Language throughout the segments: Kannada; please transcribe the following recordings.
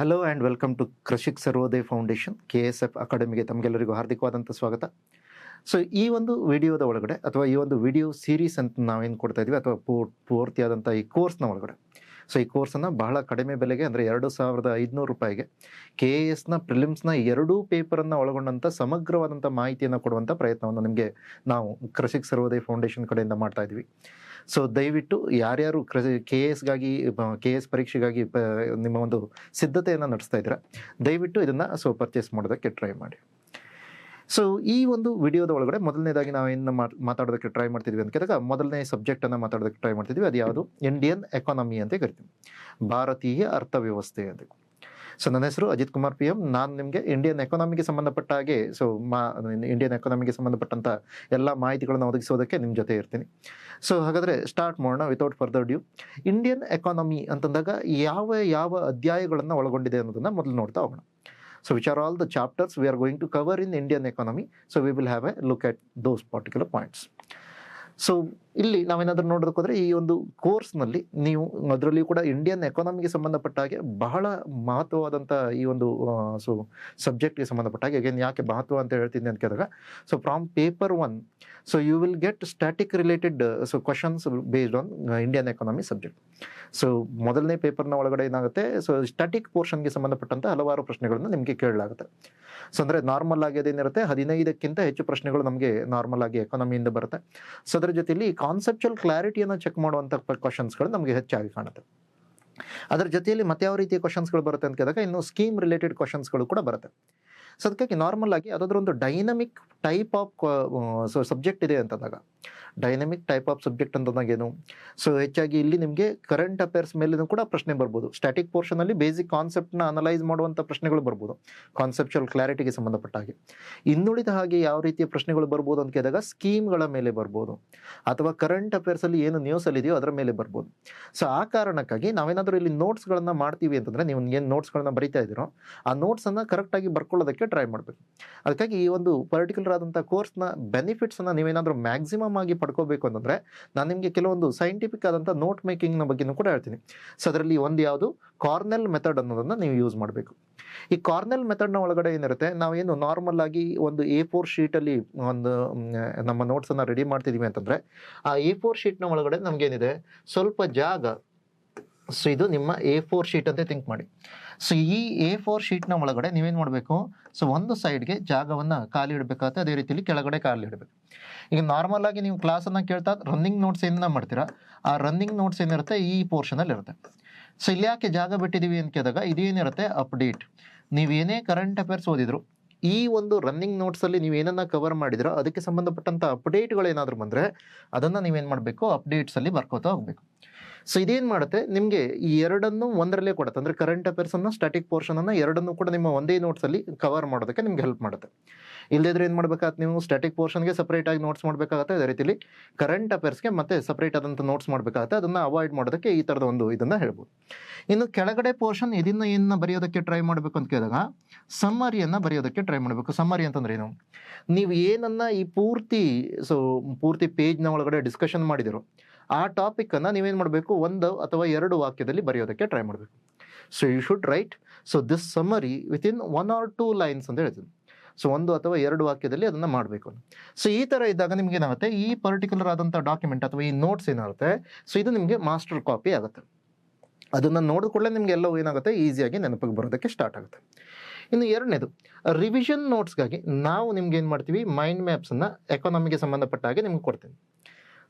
Hello and welcome to Krishik Sarvodaya foundation KSF ಅಕಾಡೆಮಿಗೆ ತಮಗೆಲ್ಲರಿಗೂ ಹಾರ್ದಿಕವಾದಂಥ ಸ್ವಾಗತ. ಸೊ ಈ ಒಂದು ವಿಡಿಯೋದ ಒಳಗಡೆ ಅಥವಾ ಈ ಒಂದು ವಿಡಿಯೋ ಸೀರೀಸ್ ಅಂತ ನಾವೇನು ಕೊಡ್ತಾ ಇದ್ವಿ ಅಥವಾ ಪೂರ್ತಿಯಾದಂಥ ಈ ಕೋರ್ಸ್ನ ಒಳಗಡೆ, ಸೊ ಈ ಕೋರ್ಸನ್ನು ಬಹಳ ಕಡಿಮೆ ಬೆಲೆಗೆ ಅಂದರೆ 2500 ರೂಪಾಯಿಗೆ KASನ ಪ್ರಿಲಿಮ್ಸ್ನ 2 ಪೇಪರನ್ನು ಒಳಗೊಂಡಂಥ ಸಮಗ್ರವಾದಂಥ ಮಾಹಿತಿಯನ್ನು ಕೊಡುವಂಥ ಪ್ರಯತ್ನವನ್ನು ನಿಮಗೆ ನಾವು ಕೃಷಿಕ್ ಸರ್ವೋದಯ ಫೌಂಡೇಶನ್ ಕಡೆಯಿಂದ ಮಾಡ್ತಾ ಇದ್ವಿ. ಸೊ ದಯವಿಟ್ಟು ಯಾರ್ಯಾರು KS ಪರೀಕ್ಷೆಗಾಗಿ ನಿಮ್ಮ ಒಂದು ಸಿದ್ಧತೆಯನ್ನು ನಡೆಸ್ತಾ ಇದ್ದೀರಾ, ದಯವಿಟ್ಟು ಇದನ್ನು ಪರ್ಚೇಸ್ ಮಾಡೋದಕ್ಕೆ ಟ್ರೈ ಮಾಡಿ. ಸೊ ಈ ಒಂದು ವಿಡಿಯೋದ ಒಳಗಡೆ ಮೊದಲನೇದಾಗಿ ನಾವೇನು ಮಾತಾಡೋದಕ್ಕೆ ಟ್ರೈ ಮಾಡ್ತಿದ್ವಿ ಅಂತ ಕೇಳಿದಾಗ, ಮೊದಲನೇ ಸಬ್ಜೆಕ್ಟನ್ನು ಮಾತಾಡೋದಕ್ಕೆ ಟ್ರೈ ಮಾಡ್ತಿದ್ವಿ. ಅದು ಯಾವುದು? ಇಂಡಿಯನ್ ಎಕಾನಮಿ ಅಂತ ಕರಿತೀವಿ, ಭಾರತೀಯ ಅರ್ಥವ್ಯವಸ್ಥೆ ಅಂತ. ಸೊ ನನ್ನ ಹೆಸರು ಅಜಿತ್ ಕುಮಾರ್ PM. ನಾನು ನಿಮಗೆ ಇಂಡಿಯನ್ ಎಕಾನಮಿಗೆ ಸಂಬಂಧಪಟ್ಟ ಹಾಗೆ ಇಂಡಿಯನ್ ಎಕಾನಮಿಗೆ ಸಂಬಂಧಪಟ್ಟಂಥ ಎಲ್ಲ ಮಾಹಿತಿಗಳನ್ನು ಒದಗಿಸೋದಕ್ಕೆ ನಿಮ್ಮ ಜೊತೆ ಇರ್ತೀನಿ. ಸೊ ಹಾಗಾದರೆ ಸ್ಟಾರ್ಟ್ ಮಾಡೋಣ without further due. Indian economy ಅಂತಂದಾಗ ಯಾವ ಯಾವ ಅಧ್ಯಾಯಗಳನ್ನು ಒಳಗೊಂಡಿದೆ ಅನ್ನೋದನ್ನು ಮೊದಲು ನೋಡ್ತಾ ಹೋಗೋಣ. So which are all the chapters we are going to cover in Indian economy. So we will have a look at those particular points. So ಇಲ್ಲಿ ನಾವೇನಾದರೂ ನೋಡೋದಕ್ಕೆ ಹೋದರೆ, ಈ ಒಂದು ಕೋರ್ಸ್ನಲ್ಲಿ ನೀವು ಅದರಲ್ಲಿ ಕೂಡ ಇಂಡಿಯನ್ ಎಕಾನಮಿಗೆ ಸಂಬಂಧಪಟ್ಟ ಹಾಗೆ ಬಹಳ ಮಹತ್ವವಾದಂಥ ಈ ಒಂದು ಸಬ್ಜೆಕ್ಟ್ಗೆ ಸಂಬಂಧಪಟ್ಟ ಹಾಗೆ, ಅಗೇನ್ ಯಾಕೆ ಮಹತ್ವ ಅಂತ ಹೇಳ್ತೀನಿ ಅಂತ ಕೇಳಿದಾಗ, so from paper 1 so you will get static related questions based on Indian economy subject. So ಮೊದಲನೇ ಪೇಪರ್ನ ಒಳಗಡೆ ಏನಾಗುತ್ತೆ, ಸೊ ಸ್ಟ್ಯಾಟಿಕ್ ಪೋರ್ಷನ್ಗೆ ಸಂಬಂಧಪಟ್ಟಂಥ ಹಲವಾರು ಪ್ರಶ್ನೆಗಳನ್ನು ನಿಮಗೆ ಕೇಳಲಾಗುತ್ತೆ. ಸೊ ಅಂದರೆ ನಾರ್ಮಲ್ ಆಗಿ ಅದೇನಿರುತ್ತೆ, 15ಕ್ಕಿಂತ ಹೆಚ್ಚು ಪ್ರಶ್ನೆಗಳು ನಮಗೆ ನಾರ್ಮಲ್ ಆಗಿ ಎಕಾನಮಿಯಿಂದ ಬರುತ್ತೆ. ಸೊ ಅದರ ಜೊತೆಯಲ್ಲಿ ಕಾನ್ಸೆಪ್ಚುಯಲ್ ಕ್ಲಾರಿಟಿಯನ್ನು ಚೆಕ್ ಮಾಡುವಂಥ ಕ್ವಶನ್ಸ್ಗಳು ನಮಗೆ ಹೆಚ್ಚಾಗಿ ಕಾಣುತ್ತೆ. ಅದರ ಜೊತೆಯಲ್ಲಿ ಮತ್ತೆ ಯಾವ ರೀತಿಯ ಕ್ವಶನ್ಸ್ಗಳು ಬರುತ್ತೆ ಅಂತ ಕೇಳಿದಾಗ, ಇನ್ನು ಸ್ಕೀಮ್ ರಿಲೇಟೆಡ್ ಕ್ವಶನ್ಸ್ಗಳು ಕೂಡ ಬರುತ್ತೆ. ಸೊ ಅದಕ್ಕಾಗಿ ನಾರ್ಮಲ್ ಆಗಿ ಯಾವುದಾದ್ರೂ ಒಂದು ಡೈನಮಿಕ್ ಟೈಪ್ ಆಫ್ ಸಬ್ಜೆಕ್ಟ್ ಇದೆ ಅಂತಂದಾಗ, ಡೈನಮಿಕ್ ಟೈಪ್ ಆಫ್ ಸಬ್ಜೆಕ್ಟ್ ಅಂತಂದಾಗ ಏನು, ಸೊ ಹೆಚ್ಚಾಗಿ ಇಲ್ಲಿ ನಿಮಗೆ ಕರೆಂಟ್ ಅಫೇರ್ಸ್ ಮೇಲೂ ಕೂಡ ಪ್ರಶ್ನೆ ಬರ್ಬೋದು. ಸ್ಟ್ಯಾಟಿಕ್ ಪೋರ್ಷನಲ್ಲಿ ಬೇಸಿಕ್ ಕಾನ್ಸೆಪ್ಟ್ನ ಅನಲೈಸ್ ಮಾಡುವಂಥ ಪ್ರಶ್ನೆಗಳು ಬರ್ಬೋದು, ಕಾನ್ಸೆಪ್ಚುಯಲ್ ಕ್ಲಾರಿಟಿಗೆ ಸಂಬಂಧಪಟ್ಟ ಹಾಗೆ. ಇನ್ನುಳಿದ ಹಾಗೆ ಯಾವ ರೀತಿಯ ಪ್ರಶ್ನೆಗಳು ಬರ್ಬೋದು ಅಂತ ಕೇಳಿದಾಗ, ಸ್ಕೀಮ್ಗಳ ಮೇಲೆ ಬರ್ಬೋದು, ಅಥವಾ ಕರೆಂಟ್ ಅಫೇರ್ಸಲ್ಲಿ ಏನು ನ್ಯೂಸಲ್ಲಿ ಇದೆಯೋ ಅದರ ಮೇಲೆ ಬರ್ಬೋದು. ಸೊ ಆ ಕಾರಣಕ್ಕಾಗಿ ನಾವೇನಾದರೂ ಇಲ್ಲಿ ನೋಟ್ಸ್ಗಳನ್ನು ಮಾಡ್ತೀವಿ ಅಂತಂದರೆ, ನೀವು ಏನು ನೋಟ್ಸ್ಗಳನ್ನ ಬರಿತಾ ಇದ್ದೀರೋ ಆ ನೋಟ್ಸನ್ನು ಕರೆಕ್ಟಾಗಿ ಬರ್ಕೊಳ್ಳೋದಕ್ಕೆ ಟ್ರೈ ಮಾಡಬೇಕು. ಅದಕ್ಕಾಗಿ ಈ ಒಂದು ಪರ್ಟಿಕ್ಯುಲರ್ ಆದಂಥ ಕೋರ್ಸ್ನ ಬೆನಿಫಿಟ್ಸನ್ನು ನೀವೇನಾದರೂ ಮ್ಯಾಕ್ಸಿಮಮ್ ಆಗಿ ಪಡ್ಕೋಬೇಕು ಅಂತಂದರೆ, ನಾನು ನಿಮಗೆ ಕೆಲವೊಂದು ಸೈಂಟಿಫಿಕ್ ಆದಂಥ ನೋಟ್ ಮೇಕಿಂಗ್ನ ಬಗ್ಗೆನೂ ಕೂಡ ಹೇಳ್ತೀನಿ. ಸೊ ಅದರಲ್ಲಿ ಒಂದು ಯಾವುದು, ಕಾರ್ನೆಲ್ ಮೆಥಡ್ ಅನ್ನೋದನ್ನು ನೀವು ಯೂಸ್ ಮಾಡಬೇಕು. ಈ ಕಾರ್ನೆಲ್ ಮೆಥಡ್ನ ಒಳಗಡೆ ಏನಿರುತ್ತೆ, ನಾವೇನು ನಾರ್ಮಲ್ ಆಗಿ ಒಂದು A4 ಶೀಟಲ್ಲಿ ಒಂದು ನಮ್ಮ ನೋಟ್ಸನ್ನು ರೆಡಿ ಮಾಡ್ತಿದ್ದೀವಿ ಅಂತಂದರೆ, ಆ A4 ಶೀಟ್ನ ಒಳಗಡೆ ನಮಗೇನಿದೆ ಸ್ವಲ್ಪ ಜಾಗ. ಸೊ ಇದು ನಿಮ್ಮ A4 ಶೀಟ್ ಅಂತ ಥಿಂಕ್ ಮಾಡಿ. ಸೊ ಈ A4 ಶೀಟ್ನ ಒಳಗಡೆ ನೀವೇನು ಮಾಡಬೇಕು, ಸೊ ಒಂದು ಸೈಡ್ಗೆ ಜಾಗವನ್ನು ಖಾಲಿ ಇಡಬೇಕಾಗುತ್ತೆ, ಅದೇ ರೀತಿಯಲ್ಲಿ ಕೆಳಗಡೆ ಖಾಲಿ ಇಡಬೇಕು. ಈಗ ನಾರ್ಮಲ್ ಆಗಿ ನೀವು ಕ್ಲಾಸನ್ನು ಕೇಳ್ತಾ ರನ್ನಿಂಗ್ ನೋಟ್ಸ್ ಏನ ಮಾಡ್ತೀರಾ, ಆ ರನ್ನಿಂಗ್ ನೋಟ್ಸ್ ಏನಿರುತ್ತೆ ಈ ಪೋರ್ಷನಲ್ಲಿ ಇರುತ್ತೆ. ಸೊ ಇಲ್ಲಿ ಯಾಕೆ ಜಾಗ ಬಿಟ್ಟಿದ್ದೀವಿ ಅಂತ ಕೇಳಿದಾಗ, ಇದೇನಿರುತ್ತೆ ಅಪ್ಡೇಟ್. ನೀವೇನೇ ಕರೆಂಟ್ ಅಫೇರ್ಸ್ ಓದಿದ್ರು, ಈ ಒಂದು ರನ್ನಿಂಗ್ ನೋಟ್ಸಲ್ಲಿ ನೀವು ಏನನ್ನ ಕವರ್ ಮಾಡಿದ್ರೋ ಅದಕ್ಕೆ ಸಂಬಂಧಪಟ್ಟಂಥ ಅಪ್ಡೇಟ್ಗಳು ಏನಾದರೂ ಬಂದರೆ ಅದನ್ನು ನೀವೇನು ಮಾಡಬೇಕು, ಅಪ್ಡೇಟ್ಸಲ್ಲಿ ಬರ್ಕೋತಾ ಹೋಗಬೇಕು. ಸೊ ಇದೇನು ಮಾಡುತ್ತೆ, ನಿಮಗೆ ಈ ಎರಡನ್ನೂ ಒಂದರಲ್ಲೇ ಕೊಡುತ್ತೆ. ಅಂದರೆ ಕರೆಂಟ್ ಅಫೇರ್ಸನ್ನು, ಸ್ಟ್ಯಾಟಿಕ್ ಪೋರ್ಷನನ್ನು ಎರಡನ್ನೂ ಕೂಡ ನಿಮ್ಮ ಒಂದೇ ನೋಟ್ಸಲ್ಲಿ ಕವರ್ ಮಾಡೋದಕ್ಕೆ ನಿಮ್ಗೆ ಹೆಲ್ಪ್ ಮಾಡುತ್ತೆ. ಇಲ್ಲದಿದ್ರೆ ಏನು ಮಾಡಬೇಕಾಗುತ್ತೆ, ನೀವು ಸ್ಟ್ಯಾಟಿಕ್ ಪೋರ್ಷನ್ಗೆ ಸಪ್ರೇಟಾಗಿ ನೋಟ್ಸ್ ಮಾಡಬೇಕಾಗುತ್ತೆ, ಅದೇ ರೀತಿಯಲ್ಲಿ ಕರೆಂಟ್ ಅಫೇರ್ಸ್ಗೆ ಮತ್ತೆ ಸಪ್ರೇಟ್ ಆದಂಥ ನೋಟ್ಸ್ ಮಾಡಬೇಕಾಗುತ್ತೆ. ಅದನ್ನು ಅವಾಯ್ಡ್ ಮಾಡೋದಕ್ಕೆ ಈ ಥರದ ಒಂದು ಇದನ್ನು ಹೇಳ್ಬೋದು. ಇನ್ನು ಕೆಳಗಡೆ ಪೋರ್ಷನ್ ಇದನ್ನು ಬರೆಯೋದಕ್ಕೆ ಟ್ರೈ ಮಾಡಬೇಕು ಅಂತ ಕೇಳಿದಾಗ, ಸಮ್ಮರಿಯನ್ನು ಬರೆಯೋದಕ್ಕೆ ಟ್ರೈ ಮಾಡಬೇಕು. ಸಮ್ಮರಿ ಅಂತಂದ್ರೆ ಏನು, ನೀವು ಏನನ್ನು ಈ ಪೂರ್ತಿ ಪೇಜ್ನ ಒಳಗಡೆ ಡಿಸ್ಕಷನ್ ಮಾಡಿದಿರೋ ಆ ಟಾಪಿಕನ್ನು ನೀವೇನು ಮಾಡಬೇಕು, 1 ಅಥವಾ 2 ವಾಕ್ಯದಲ್ಲಿ ಬರೆಯೋದಕ್ಕೆ ಟ್ರೈ ಮಾಡಬೇಕು. So you should write this summary within 1 or 2 lines ಅಂತ ಹೇಳ್ತೀನಿ. ಸೊ 1 ಅಥವಾ 2 ವಾಕ್ಯದಲ್ಲಿ ಅದನ್ನು ಮಾಡಬೇಕು. ಸೊ ಈ ಥರ ಇದ್ದಾಗ ನಿಮ್ಗೆ ಏನಾಗುತ್ತೆ, ಈ ಪರ್ಟಿಕ್ಯುಲರ್ ಆದಂಥ ಡಾಕ್ಯುಮೆಂಟ್ ಅಥವಾ ಈ ನೋಟ್ಸ್ ಏನಾಗುತ್ತೆ, ಸೊ ಇದು ನಿಮಗೆ ಮಾಸ್ಟರ್ ಕಾಪಿ ಆಗುತ್ತೆ. ಅದನ್ನು ನೋಡಿದ ಕೂಡಲೇ ನಿಮ್ಗೆ ಎಲ್ಲವೂ ಏನಾಗುತ್ತೆ, ಈಸಿಯಾಗಿ ನೆನಪಿಗೆ ಬರೋದಕ್ಕೆ ಸ್ಟಾರ್ಟ್ ಆಗುತ್ತೆ. ಇನ್ನು ಎರಡನೇದು, ರಿವಿಷನ್ ನೋಟ್ಸ್ಗಾಗಿ ನಾವು ನಿಮ್ಗೆ ಏನು ಮಾಡ್ತೀವಿ, ಮೈಂಡ್ ಮ್ಯಾಪ್ಸನ್ನು ಎಕಾನಮಿಗೆ ಸಂಬಂಧಪಟ್ಟ ಹಾಗೆ ನಿಮ್ಗೆ ಕೊಡ್ತೀನಿ.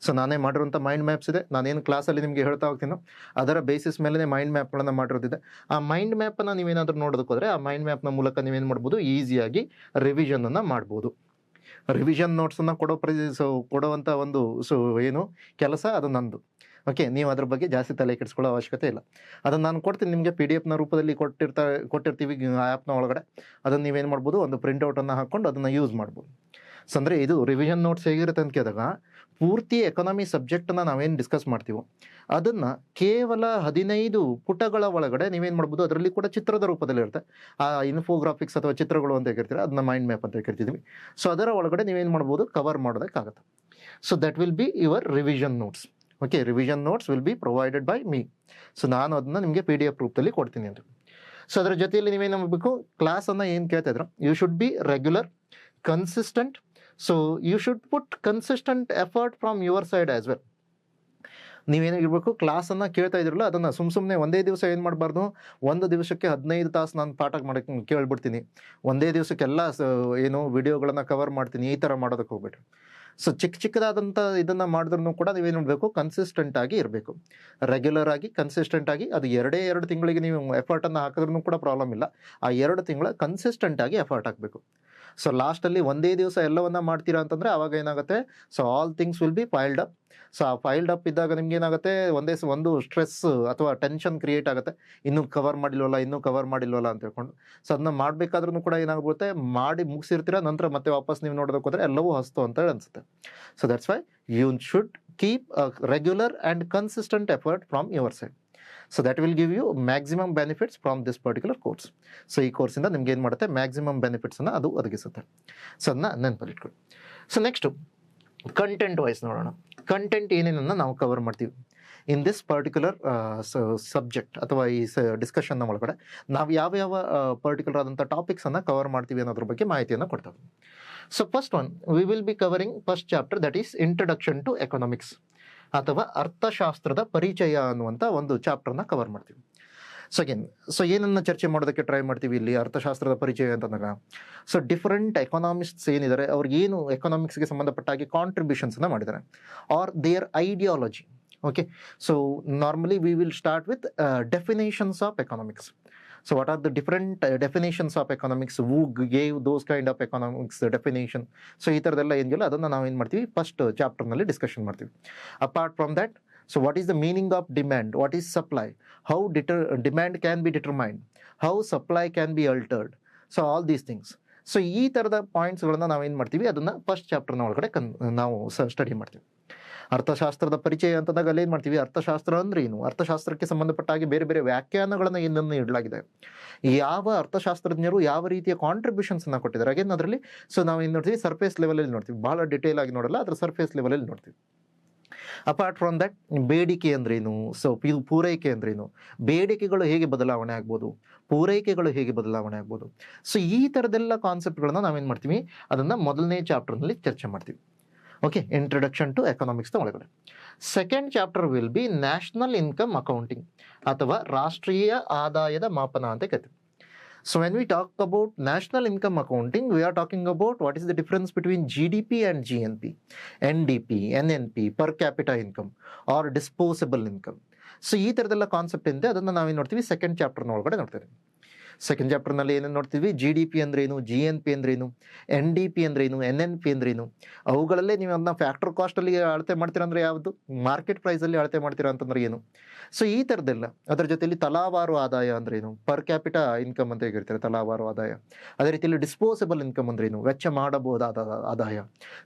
ಸೊ ನಾನೇ ಮಾಡಿರುವಂಥ ಮೈಂಡ್ ಮ್ಯಾಪ್ಸ್ ಇದೆ, ನಾನೇನು ಕ್ಲಾಸಲ್ಲಿ ನಿಮಗೆ ಹೇಳ್ತಾ ಹೋಗ್ತೀನೋ ಅದರ ಬೇಸಿಸ್ ಮೇಲೆ ಮೈಂಡ್ ಮ್ಯಾಪ್ಗಳನ್ನು ಮಾಡಿರೋದಿದೆ. ಆ ಮೈಂಡ್ ಮ್ಯಾಪನ್ನು ನೀವೇನಾದರೂ ನೋಡೋದಕ್ಕೆ ಹೋದರೆ, ಆ ಮೈಂಡ್ ಮ್ಯಾಪ್ನ ಮೂಲಕ ನೀವೇನು ಮಾಡ್ಬೋದು, ಈಸಿಯಾಗಿ ರಿವಿಷನನ್ನು ಮಾಡ್ಬೋದು. ರಿವಿಷನ್ ನೋಟ್ಸನ್ನು ಕೊಡುವಂಥ ಒಂದು ಏನು ಕೆಲಸ, ಅದು ನಂದು. ಓಕೆ, ನೀವು ಅದ್ರ ಬಗ್ಗೆ ಜಾಸ್ತಿ ತಲೆ ಕೆಡಿಸ್ಕೊಳ್ಳೋ ಅವಶ್ಯಕತೆ ಇಲ್ಲ. ಅದನ್ನು ನಾನು ಕೊಡ್ತೀನಿ ನಿಮಗೆ, PDF ರೂಪದಲ್ಲಿ ಕೊಟ್ಟಿರ್ತೀವಿ ಆ್ಯಪ್ನ ಒಳಗಡೆ. ಅದನ್ನು ನೀವೇನು ಮಾಡ್ಬೋದು, ಒಂದು ಪ್ರಿಂಟೌಟನ್ನು ಹಾಕ್ಕೊಂಡು ಅದನ್ನು ಯೂಸ್ ಮಾಡ್ಬೋದು. ಸೊ ಅಂದರೆ ಇದು ರಿವಿಷನ್ ನೋಟ್ಸ್ ಹೇಗಿರುತ್ತೆ ಅಂತ ಕೇಳಿದಾಗ, ಪೂರ್ತಿ ಎಕಾನಮಿ ಸಬ್ಜೆಕ್ಟನ್ನು ನಾವೇನು ಡಿಸ್ಕಸ್ ಮಾಡ್ತೀವೋ ಅದನ್ನು ಕೇವಲ 15 ಪುಟಗಳ ಒಳಗಡೆ ನೀವೇನು ಮಾಡ್ಬೋದು, ಅದರಲ್ಲಿ ಕೂಡ ಚಿತ್ರದ ರೂಪದಲ್ಲಿ ಇರುತ್ತೆ. ಆ ಇನ್ಫೋಗ್ರಾಫಿಕ್ಸ್ ಅಥವಾ ಚಿತ್ರಗಳು ಅಂತ ಹೇಳ್ತೀರಾ, ಅದನ್ನ ಮೈಂಡ್ ಮ್ಯಾಪ್ ಅಂತ ಹೇಳ್ತಿದ್ದೀವಿ. ಸೊ ಅದರ ಒಳಗಡೆ ನೀವೇನು ಮಾಡ್ಬೋದು, ಕವರ್ ಮಾಡೋದಕ್ಕಾಗತ್ತೆ. So that will be your revision notes. Okay, revision notes will be provided by me. So ನಾನು ಅದನ್ನು ನಿಮಗೆ PDF ರೂಪದಲ್ಲಿ ಕೊಡ್ತೀನಿ ಅಂತ. ಸೊ ಅದರ ಜೊತೆಯಲ್ಲಿ ನೀವೇನು ಮಾಡಬೇಕು, ಕ್ಲಾಸನ್ನು ಏನು ಕೇಳ್ತಾ ಇದ್ರು, you should be regular, consistent. So you should put consistent effort from your side as well. ನೀವೇನು ಇರಬೇಕು, ಕ್ಲಾಸನ್ನು ಕೇಳ್ತಾ ಇದ್ರಲ್ಲ ಅದನ್ನು ಸುಮ್ಮನೆ ಒಂದೇ ದಿವಸ ಏನು ಮಾಡಬಾರ್ದು, ಒಂದು ದಿವಸಕ್ಕೆ 15 ತಾಸು ನಾನು ಪಾಠ ಮಾಡೋಕ್ಕೆ ಕೇಳ್ಬಿಡ್ತೀನಿ, ಒಂದೇ ದಿವಸಕ್ಕೆಲ್ಲ ಏನು ವಿಡಿಯೋಗಳನ್ನು ಕವರ್ ಮಾಡ್ತೀನಿ, ಈ ಥರ ಮಾಡೋದಕ್ಕೆ ಹೋಗ್ಬಿಟ್ರಿ. ಸೊ ಚಿಕ್ಕದಾದಂಥ ಇದನ್ನು ಮಾಡಿದ್ರೂ ಕೂಡ ನೀವೇನು ಮಾಡಬೇಕು, ಕನ್ಸಿಸ್ಟೆಂಟ್ ಆಗಿ ಇರಬೇಕು, ರೆಗ್ಯುಲರ್ ಆಗಿ ಕನ್ಸಿಸ್ಟೆಂಟ್ ಆಗಿ. ಅದು 2 ತಿಂಗಳಿಗೆ ನೀವು ಎಫರ್ಟನ್ನು ಹಾಕಿದ್ರೂ ಕೂಡ ಪ್ರಾಬ್ಲಮ್ ಇಲ್ಲ, ಆ 2 ತಿಂಗಳ ಕನ್ಸಿಸ್ಟೆಂಟ್ ಆಗಿ ಎಫರ್ಟ್ ಹಾಕಬೇಕು. ಸೊ ಲಾಸ್ಟಲ್ಲಿ ಒಂದೇ ದಿವಸ ಎಲ್ಲವನ್ನ ಮಾಡ್ತೀರಾ ಅಂತಂದರೆ ಆವಾಗ ಏನಾಗುತ್ತೆ, so all things will be filed up. So ಆ ಫೈಲ್ಡ್ ಅಪ್ ಇದ್ದಾಗ ನಿಮ್ಗೆ ಏನಾಗುತ್ತೆ, ಒಂದು ಸ್ಟ್ರೆಸ್ ಅಥವಾ ಟೆನ್ಷನ್ ಕ್ರಿಯೇಟ್ ಆಗುತ್ತೆ, ಇನ್ನೂ ಕವರ್ ಮಾಡಿಲ್ವಲ್ಲ ಅಂತ ಹೇಳ್ಕೊಂಡು. ಸೊ ಅದನ್ನ ಮಾಡಬೇಕಾದ್ರೂ ಕೂಡ ಏನಾಗುತ್ತೆ, ಮಾಡಿ ಮುಗಿಸಿರ್ತೀರ, ನಂತರ ಮತ್ತೆ ವಾಪಸ್ ನೀವು ನೋಡೋದಕ್ಕೆ ಹೋದರೆ ಎಲ್ಲವೂ ಹಸ್ತು ಅಂತ ಹೇಳಿ ಅನಿಸುತ್ತೆ. So that's why you should keep a regular and consistent effort from your side. So that will give you maximum benefits from this particular course. So ಈ ಕೋರ್ಸಿಂದ ನಿಮ್ಗೆ ಏನು ಮಾಡುತ್ತೆ, ಮ್ಯಾಕ್ಸಿಮಮ್ ಬೆನಿಫಿಟ್ಸನ್ನು ಅದು ಒದಗಿಸುತ್ತೆ. ಸೊ ಅದನ್ನ ನೆನಪಲ್ಲಿಟ್ಕೊಳ್ಳಿ. ಸೊ ನೆಕ್ಸ್ಟು ಕಂಟೆಂಟ್ ವೈಸ್ ನೋಡೋಣ. ಕಂಟೆಂಟ್ ಏನೇನನ್ನು ನಾವು ಕವರ್ ಮಾಡ್ತೀವಿ ಇನ್ ದಿಸ್ ಪರ್ಟಿಕ್ಯುಲರ್ ಸಬ್ಜೆಕ್ಟ್ ಅಥವಾ ಈ ಡಿಸ್ಕಷನ್ನ ಒಳಗಡೆ ನಾವು ಯಾವ ಪರ್ಟಿಕ್ಯುಲರ್ ಆದಂಥ ಟಾಪಿಕ್ಸನ್ನು ಕವರ್ ಮಾಡ್ತೀವಿ ಅನ್ನೋದ್ರ ಬಗ್ಗೆ ಮಾಹಿತಿಯನ್ನು ಕೊಡ್ತೇವೆ. So first one, we will be covering first chapter, that is introduction to economics ಅಥವಾ ಅರ್ಥಶಾಸ್ತ್ರದ ಪರಿಚಯ ಅನ್ನುವಂಥ ಒಂದು ಚಾಪ್ಟರ್ನ ಕವರ್ ಮಾಡ್ತೀವಿ. ಸೊ ಏನನ್ನ ಚರ್ಚೆ ಮಾಡೋದಕ್ಕೆ ಟ್ರೈ ಮಾಡ್ತೀವಿ ಇಲ್ಲಿ ಅರ್ಥಶಾಸ್ತ್ರದ ಪರಿಚಯ ಅಂತಂದಾಗ, ಸೊ ಡಿಫರೆಂಟ್ ಎಕನಾಮಿಸ್ಟ್ಸ್ ಏನಿದ್ದಾರೆ ಅವ್ರಿಗೆ ಏನು ಎಕನಾಮಿಕ್ಸ್ಗೆ ಸಂಬಂಧಪಟ್ಟಾಗಿ ಕಾಂಟ್ರಿಬ್ಯೂಷನ್ಸನ್ನು ಮಾಡಿದ್ದಾರೆ, or their ideology. Okay, so normally we will start with definitions of economics. So what are the different definitions of economics, who gave those kind of economics definition. So ಈ ಥರದೆಲ್ಲ ಏನಿಲ್ಲ ಅದನ್ನು ನಾವು ಏನು ಮಾಡ್ತೀವಿ, ಫಸ್ಟ್ ಚಾಪ್ಟರ್ನಲ್ಲಿ ಡಿಸ್ಕಷನ್ ಮಾಡ್ತೀವಿ. Apart from that, so what is the meaning of demand, what is supply, how demand can be determined, how supply can be altered, so all these things. So ಈ ಥರದ ಪಾಯಿಂಟ್ಸ್ಗಳನ್ನು ನಾವೇನು ಮಾಡ್ತೀವಿ, ಅದನ್ನು ಫಸ್ಟ್ ಚಾಪ್ಟರ್ನ ಒಳಗಡೆ ನಾವು ಸ್ಟಡಿ ಮಾಡ್ತೀವಿ. ಅರ್ಥಶಾಸ್ತ್ರದ ಪರಿಚಯ ಅಂತಂದಾಗ ಅಲ್ಲಿ ಏನು ಮಾಡ್ತೀವಿ, ಅರ್ಥಶಾಸ್ತ್ರ ಅಂದ್ರೆ ಏನು, ಅರ್ಥಶಾಸ್ತ್ರಕ್ಕೆ ಸಂಬಂಧಪಟ್ಟಾಗಿ ಬೇರೆ ಬೇರೆ ವ್ಯಾಖ್ಯಾನಗಳನ್ನು ಏನನ್ನು ಇಡಲಾಗಿದೆ, ಯಾವ ಅರ್ಥಶಾಸ್ತ್ರಜ್ಞರು ಯಾವ ರೀತಿಯ ಕಾಂಟ್ರಿಬ್ಯೂಷನ್ಸನ್ನು ಕೊಟ್ಟಿದ್ದಾರೆ. ಅಗೇನ್ ಅದರಲ್ಲಿ ಸೊ ನಾವು ಏನು ನೋಡ್ತೀವಿ, ಸರ್ಫೇಸ್ ಲೆವೆಲಲ್ಲಿ ನೋಡ್ತೀವಿ, ಭಾಳ ಡಿಟೇಲ್ ಆಗಿ ನೋಡಲ್ಲ, ಅದರ ಸರ್ಫೇಸ್ ಲೆವೆಲಲ್ಲಿ ನೋಡ್ತೀವಿ. ಅಪಾರ್ಟ್ ಫ್ರಮ್ ದಟ್, ಬೇಡಿಕೆ ಅಂದ್ರೇನು, ಸೊ ಪೂರೈಕೆ ಅಂದ್ರೇನು, ಬೇಡಿಕೆಗಳು ಹೇಗೆ ಬದಲಾವಣೆ ಆಗ್ಬೋದು, ಪೂರೈಕೆಗಳು ಹೇಗೆ ಬದಲಾವಣೆ ಆಗ್ಬೋದು. ಸೊ ಈ ಥರದ್ದೆಲ್ಲ ಕಾನ್ಸೆಪ್ಟ್ಗಳನ್ನ ನಾವೇನು ಮಾಡ್ತೀವಿ, ಅದನ್ನು ಮೊದಲನೇ ಚಾಪ್ಟರ್ನಲ್ಲಿ ಚರ್ಚೆ ಮಾಡ್ತೀವಿ. ಓಕೆ, ಇಂಟ್ರಡಕ್ಷನ್ ಟು ಎಕನಾಮಿಕ್ಸ್ನ ಒಳಗಡೆ. Second chapter will B national income accounting ಅಥವಾ ರಾಷ್ಟ್ರೀಯ ಆದಾಯದ ಮಾಪನ ಅಂತ ಕರಿತೀವಿ. So when we talk about national income accounting, we are talking about what is the difference between GDP and GNP, NDP, NNP, per capita income or disposable income. So ಈ ಥರದೆಲ್ಲ ಕಾನ್ಸೆಪ್ಟ್ ಇದೆ, ಅದನ್ನು ನಾವೇನು ನೋಡ್ತೀವಿ ಸೆಕೆಂಡ್ ಚಾಪ್ಟರ್ನ ಒಳಗಡೆ ನೋಡ್ತೀವಿ. ಸೆಕೆಂಡ್ ಚಾಪ್ಟರ್ನಲ್ಲಿ ಏನೇನು ನೋಡ್ತೀವಿ, GDP ಅಂದ್ರೇನು, GNP ಅಂದ್ರೇನು, NDP ಅಂದ್ರೇನು, NNP ಅಂದ್ರೇನು, ಅವುಗಳಲ್ಲೇ ನೀವು ಅದನ್ನ ಫ್ಯಾಕ್ಟರ್ ಕಾಸ್ಟಲ್ಲಿ ಅಳತೆ ಮಾಡ್ತೀರಾ ಅಂದರೆ ಯಾವುದು, ಮಾರ್ಕೆಟ್ ಪ್ರೈಸಲ್ಲಿ ಅಳತೆ ಮಾಡ್ತೀರಾ ಅಂತಂದ್ರೆ ಏನು. ಸೊ ಈ ಥರದ್ದೆಲ್ಲ, ಅದರ ಜೊತೆಯಲ್ಲಿ ತಲಾವಾರು ಆದಾಯ ಅಂದ್ರೇನು, ಪರ್ ಕ್ಯಾಪಿಟಾ ಇನ್ಕಮ್ ಅಂತ ಹೇಳಿರ್ತಾರೆ ತಲಾವಾರು ಆದಾಯ. ಅದೇ ರೀತಿಯಲ್ಲಿ ಡಿಸ್ಪೋಸಬಲ್ ಇನ್ಕಮ್ ಅಂದ್ರೇನು, ವೆಚ್ಚ ಮಾಡಬಹುದಾದ ಆದಾಯ.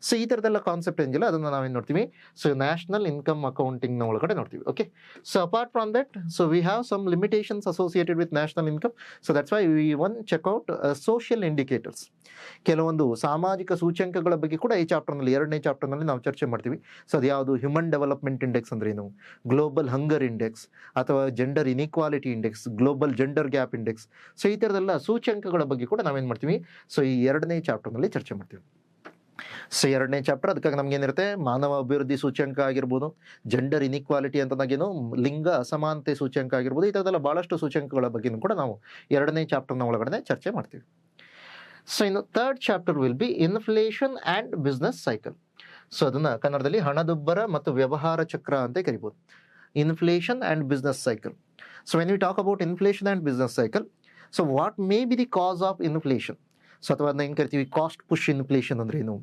ಸೊ ಈ ಥರದ್ದೆಲ್ಲ ಕಾನ್ಸೆಪ್ಟ್ ಏನಿಲ್ಲ ಅದನ್ನು ನಾವೇನು ನೋಡ್ತೀವಿ, ಸೊ ನ್ಯಾಷನಲ್ ಇನ್ಕಮ್ ಅಕೌಂಟಿಂಗ್ನ ಒಳಗಡೆ ನೋಡ್ತೀವಿ. Okay, so apart from that, so we have some limitations associated with national income. So that's why we want check out social indicators, ಕೆಲವೊಂದು ಸಾಮಾಜಿಕ ಸೂಚ್ಯಂಕಗಳ ಬಗ್ಗೆ ಕೂಡ ಈ ಚಾಪ್ಟರ್ನಲ್ಲಿ, ಎರಡನೇ ಚಾಪ್ಟರ್ನಲ್ಲಿ ನಾವು ಚರ್ಚೆ ಮಾಡ್ತೀವಿ. ಸೊ ಅದು ಯಾವುದು, ಹ್ಯೂಮನ್ ಡೆವಲಪ್ಮೆಂಟ್ ಇಂಡೆಕ್ಸ್ ಅಂದ್ರೇನು, ಗ್ಲೋಬಲ್ ಹಂಗರ್ ಇಂಡೆಕ್ಸ್ ಅಥವಾ gender inequality index, global gender gap index. So ಈ ಥರದೆಲ್ಲ ಸೂಚ್ಯಂಕಗಳ ಬಗ್ಗೆ ಕೂಡ ನಾವೇನು ಮಾಡ್ತೀವಿ, ಸೊ ಈ ಎರಡನೇ ಚಾಪ್ಟರ್ನಲ್ಲಿ ಚರ್ಚೆ ಮಾಡ್ತೀವಿ. ಸೊ ಎರಡನೇ ಚಾಪ್ಟರ್ ಅದಕ್ಕಾಗಿ ನಮ್ಗೆ ಏನಿರುತ್ತೆ, ಮಾನವ ಅಭಿವೃದ್ಧಿ ಸೂಚ್ಯಂಕ ಆಗಿರ್ಬೋದು, ಜೆಂಡರ್ ಇನ್ಇಕ್ವಾಲಿಟಿ ಅಂತಂದಾಗೇನು ಲಿಂಗ ಅಸಮಾನತೆ ಸೂಚ್ಯಂಕ ಆಗಿರ್ಬೋದು, ಈ ಥರದೆಲ್ಲ ಭಾಳಷ್ಟು ಸೂಚ್ಯಂಕಗಳ ಬಗ್ಗೆನೂ ಕೂಡ ನಾವು ಎರಡನೇ ಚಾಪ್ಟರ್ನ ಒಳಗಡೆ ಚರ್ಚೆ ಮಾಡ್ತೀವಿ. ಸೊ ಇನ್ನು third chapter will B inflation and business cycle. So ಅದನ್ನು ಕನ್ನಡದಲ್ಲಿ ಹಣದುಬ್ಬರ ಮತ್ತು ವ್ಯವಹಾರ ಚಕ್ರ ಅಂತ ಕರಿಬೋದು, inflation and business cycle. So when we talk about inflation and business cycle, so what may be the cos of inflation. So ಅಥವಾ ಅದನ್ನ ಏನು ಕರಿತೀವಿ, ಕಾಸ್ಟ್ ಪುಷ್ ಇನ್ಫ್ಲೇಷನ್ ಅಂದ್ರೇನು,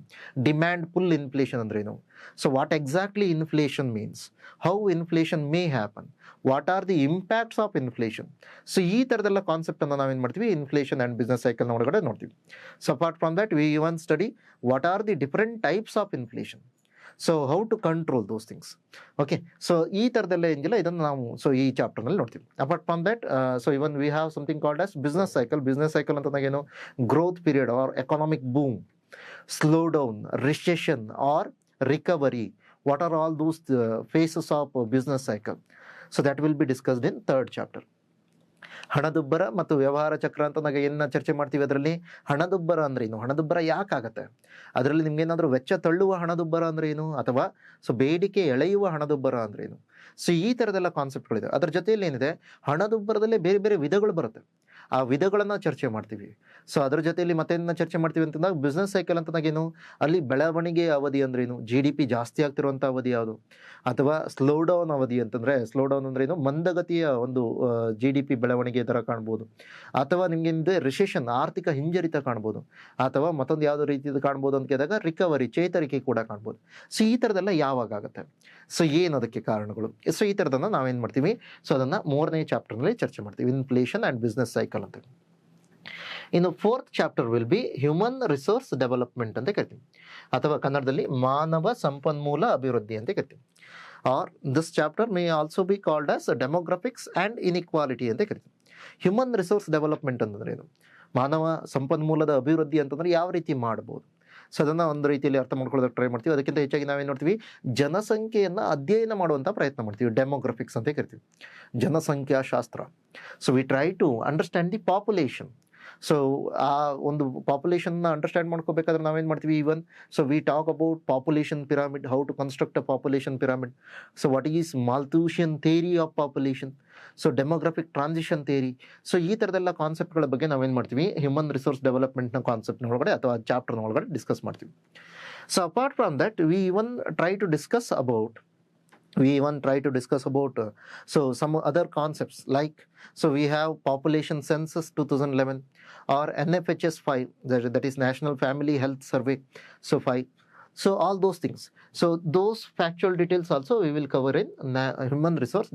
ಡಿಮ್ಯಾಂಡ್ ಪುಲ್ ಇನ್ಫ್ಲೇಷನ್ ಅಂದ್ರೇನು. So what exactly inflation means, how inflation may happen, what are the impacts of inflation. So ಈ ಥರದೆಲ್ಲ ಕಾನ್ಸೆಪ್ಟನ್ನು ನಾವೇನು ಮಾಡ್ತೀವಿ, ಇನ್ಫ್ಲೇಷನ್ ಆ್ಯಂಡ್ ಬಿಸ್ನೆಸ್ ಸೈಕಲ್ನ ಒಳಗಡೆ ನೋಡ್ತೀವಿ. So apart from that, we even study what are the different types of inflation, so how to control those things. Okay, so ಈ ಥರದೆಲ್ಲ ಏನಿಲ್ಲ ಇದನ್ನು ನಾವು ಸೊ ಈ ಚಾಪ್ಟರ್ನಲ್ಲಿ ನೋಡ್ತೀವಿ. Apart from that, so even we have something called as business cycle. Business cycle ಅಂತಂದಾಗೇನು, growth period or economic boom, slow down, recession or recovery. What are all those phases of business cycle? So that will be discussed in third chapter. ಹಣದುಬ್ಬರ ಮತ್ತು ವ್ಯವಹಾರ ಚಕ್ರ ಅಂತ ನಾವು ಏನು ಚರ್ಚೆ ಮಾಡ್ತೀವಿ. ಅದರಲ್ಲಿ ಹಣದುಬ್ಬರ ಅಂದ್ರೆ ಏನು, ಹಣದುಬ್ಬರ ಯಾಕಾಗತ್ತೆ, ಅದರಲ್ಲಿ ನಿಮ್ಗೇನಾದರೂ ವೆಚ್ಚ ತಳ್ಳುವ ಹಣದುಬ್ಬರ ಅಂದ್ರೆ ಏನು, ಅಥವಾ ಬೇಡಿಕೆ ಎಳೆಯುವ ಹಣದುಬ್ಬರ ಅಂದ್ರೆ ಏನು. ಈ ಥರದೆಲ್ಲ ಕಾನ್ಸೆಪ್ಟ್ಗಳಿದೆ. ಅದರ ಜೊತೆಯಲ್ಲಿ ಏನಿದೆ, ಹಣದುಬ್ಬರದಲ್ಲೇ ಬೇರೆ ಬೇರೆ ವಿಧಗಳು ಬರುತ್ತೆ. ಆ ವಿಧಗಳನ್ನು ಚರ್ಚೆ ಮಾಡ್ತೀವಿ. ಅದರ ಜೊತೆಯಲ್ಲಿ ಮತ್ತೇನ ಚರ್ಚೆ ಮಾಡ್ತೀವಿ ಅಂತಂದಾಗ ಬಿಸ್ನೆಸ್ ಸೈಕಲ್ ಅಂತಂದಾಗೇನು, ಅಲ್ಲಿ ಬೆಳವಣಿಗೆ ಅವಧಿ ಅಂದ್ರೇನು, GDP ಜಾಸ್ತಿ ಆಗ್ತಿರುವಂಥ ಅವಧಿ ಯಾವುದು, ಅಥವಾ ಸ್ಲೋ ಡೌನ್ ಅವಧಿ ಅಂತಂದರೆ, ಸ್ಲೋ ಡೌನ್ ಅಂದ್ರೇನು, ಮಂದಗತಿಯ ಒಂದು GDP ಬೆಳವಣಿಗೆ ದರ ಕಾಣ್ಬೋದು, ಅಥವಾ ನಿಮಗೆ ರಿಸೆಷನ್ ಆರ್ಥಿಕ ಹಿಂಜರಿತ ಕಾಣ್ಬೋದು, ಅಥವಾ ಮತ್ತೊಂದು ಯಾವುದೋ ರೀತಿಯದು ಕಾಣ್ಬೋದು ಅಂತ ಕೇಳಿದಾಗ ರಿಕವರಿ ಚೇತರಿಕೆ ಕೂಡ ಕಾಣ್ಬೋದು. ಈ ಥರದ್ದೆಲ್ಲ ಯಾವಾಗ ಆಗುತ್ತೆ, ಏನು ಅದಕ್ಕೆ ಕಾರಣಗಳು, ಈ ಥರದನ್ನು ನಾವೇನು ಮಾಡ್ತೀವಿ, ಅದನ್ನು 3ನೇ ಚಾಪ್ಟರ್ನಲ್ಲಿ ಚರ್ಚೆ ಮಾಡ್ತೀವಿ, ಇನ್ಫ್ಲೇಷನ್ ಆ್ಯಂಡ್ ಬಿಸ್ನೆಸ್ ಸೈಕಲ್ ಅಂತ. ಇನ್ನು 4th chapter will be human resource development ಅಂತ ಕರಿತೀವಿ, ಅಥವಾ ಕನ್ನಡದಲ್ಲಿ ಮಾನವ ಸಂಪನ್ಮೂಲ ಅಭಿವೃದ್ಧಿ ಅಂತ ಕರಿತೀವಿ. Or this chapter may also be called as demographics and inequality ಅಂತ ಕರಿತೀವಿ. ಹ್ಯೂಮನ್ ರಿಸೋರ್ಸ್ ಡೆವಲಪ್ಮೆಂಟ್ ಅಂತಂದ್ರೆ ಏನು, ಮಾನವ ಸಂಪನ್ಮೂಲದ ಅಭಿವೃದ್ಧಿ ಅಂತಂದ್ರೆ ಯಾವ ರೀತಿ ಮಾಡ್ಬೋದು, ಅದನ್ನು ಒಂದು ರೀತಿಯಲ್ಲಿ ಅರ್ಥ ಮಾಡ್ಕೊಳ್ಳೋದಕ್ಕೆ ಟ್ರೈ ಮಾಡ್ತೀವಿ. ಅದಕ್ಕಿಂತ ಹೆಚ್ಚಾಗಿ ನಾವೇನು ನೋಡ್ತೀವಿ, ಜನಸಂಖ್ಯೆಯನ್ನು ಅಧ್ಯಯನ ಮಾಡುವಂಥ ಪ್ರಯತ್ನ ಮಾಡ್ತೀವಿ, ಡೆಮೋಗ್ರಫಿಕ್ಸ್ ಅಂತ ಕರಿತೀವಿ, ಜನಸಂಖ್ಯಾಶಾಸ್ತ್ರ. We try to understand the population. ಆ ಒಂದು ಪಾಪ್ಯುಲೇಷನ್ನ ಅಂಡರ್ಸ್ಟ್ಯಾಂಡ್ ಮಾಡ್ಕೋಬೇಕಾದ್ರೆ ನಾವೇನು ಮಾಡ್ತೀವಿ, even we talk about population pyramid, how to construct a population pyramid, what is Malthusian theory of population, demographic transition theory. ಈ ಥರದೆಲ್ಲ ಕಾನ್ಸೆಪ್ಟ್ಗಳ ಬಗ್ಗೆ ನಾವೇನು ಮಾಡ್ತೀವಿ, ಹ್ಯೂಮನ್ ರಿಸೋರ್ಸ್ ಡೆವಲಪ್ಮೆಂಟ್ನ ಕಾನ್ಸೆಪ್ಟ್ನ ಒಳಗಡೆ ಅಥವಾ ಚಾಪ್ಟರ್ನ ಒಳಗಡೆ ಡಿಸ್ಕಸ್ ಮಾಡ್ತೀವಿ. Apart from that we even try to discuss about some other concepts like, we have population census 2011 or NFHS 5, that is National Family Health Survey, 5. All those things, those factual details also we will cover in human resource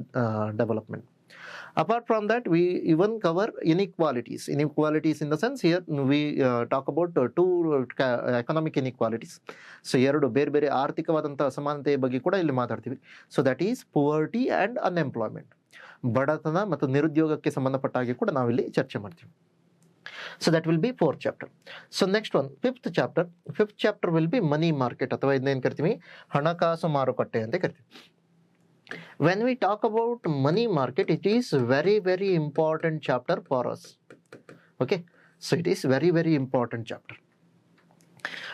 development. Apart from that, we even cover inequalities in the sense, here we talk about two economic inequalities. ಎರಡು ಬೇರೆ ಬೇರೆ ಆರ್ಥಿಕವಾದಂಥ ಅಸಮಾನತೆಯ ಬಗ್ಗೆ ಕೂಡ ಇಲ್ಲಿ ಮಾತಾಡ್ತೀವಿ. ದಟ್ ಈಸ್ ಪುವರ್ಟಿ ಆ್ಯಂಡ್ ಅನ್ಎಂಪ್ಲಾಯ್ಮೆಂಟ್, ಬಡತನ ಮತ್ತು ನಿರುದ್ಯೋಗಕ್ಕೆ ಸಂಬಂಧಪಟ್ಟ ಹಾಗೆ ಕೂಡ ನಾವಿಲ್ಲಿ ಚರ್ಚೆ ಮಾಡ್ತೀವಿ. that will be 4th chapter. Next one, 5th chapter. 5th chapter will be money market, ಅಥವಾ ಇದನ್ನೇನು ಕರಿತೀವಿ, ಹಣಕಾಸು ಮಾರುಕಟ್ಟೆ ಅಂತ ಕರಿತೀವಿ. When we talk about money market, it is very very important chapter for us. Okay, it is very very important chapter.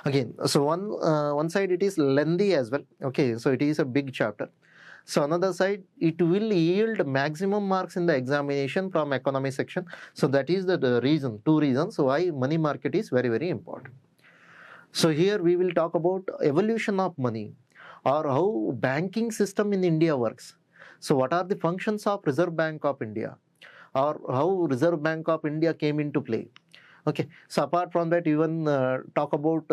Again, one side it is lengthy as well. Okay, it is a big chapter. Another side, it will yield maximum marks in the examination from economy section. That is the reason, 2 reasons why money market is very very important. Here we will talk about evolution of money, or how banking system in India works. What are the functions of Reserve Bank of India, or how Reserve Bank of India came into play. Okay, apart from that, even talk about